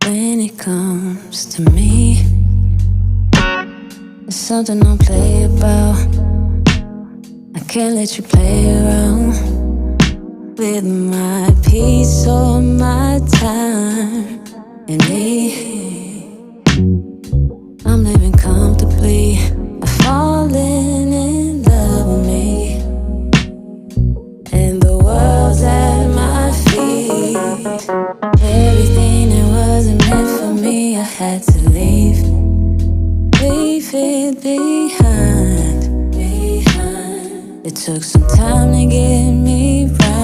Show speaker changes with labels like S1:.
S1: when it comes to me. There's something I'll play about. I can't let you play around with my peace or my time. And me, I'm living comfortably. I'm falling in love with me, and the world's at my feet. Everything that wasn't meant for me, I had to leave it behind. It took some time to get me right.